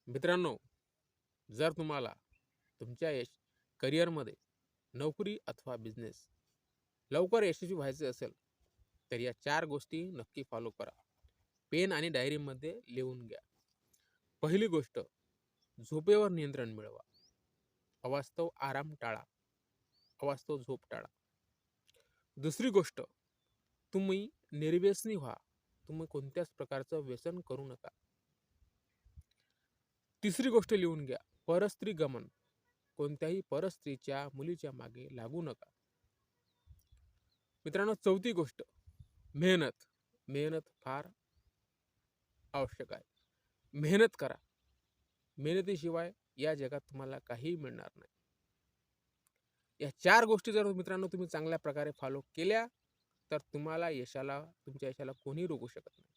मित्रांनो, जर तुम्हाला तुमच्या करिअरमध्ये नोकरी अथवा बिझनेस लवकर यशस्वी व्हायचे असेल, तर या 4 गोष्टी नक्की फॉलो करा. पेन आणि डायरीमध्ये लिहून घ्या. पहिली गोष्ट, झोपेवर नियंत्रण मिळवा. अवास्तव आराम टाळा. अवास्तव झोप टाळा. दुसरी गोष्ट, तुम्ही निर्व्यसनी व्हा. तुम्ही कोणत्याच प्रकारचं व्यसन करू नका. तिसरी गोष्ट लिहून घ्या, परस्त्री गमन. कोणत्याही परस्त्रीच्या मुलीच्या मागे लागू नका. मित्रांनो, चौथी गोष्ट, मेहनत. मेहनत फार आवश्यक आहे. मेहनत करा. मेहनतीशिवाय या जगात तुम्हाला काहीही मिळणार नाही. या 4 गोष्टी जर मित्रांनो तुम्ही चांगल्या प्रकारे फॉलो केल्या, तर तुमच्या यशाला कोणी रोखू शकत नाही.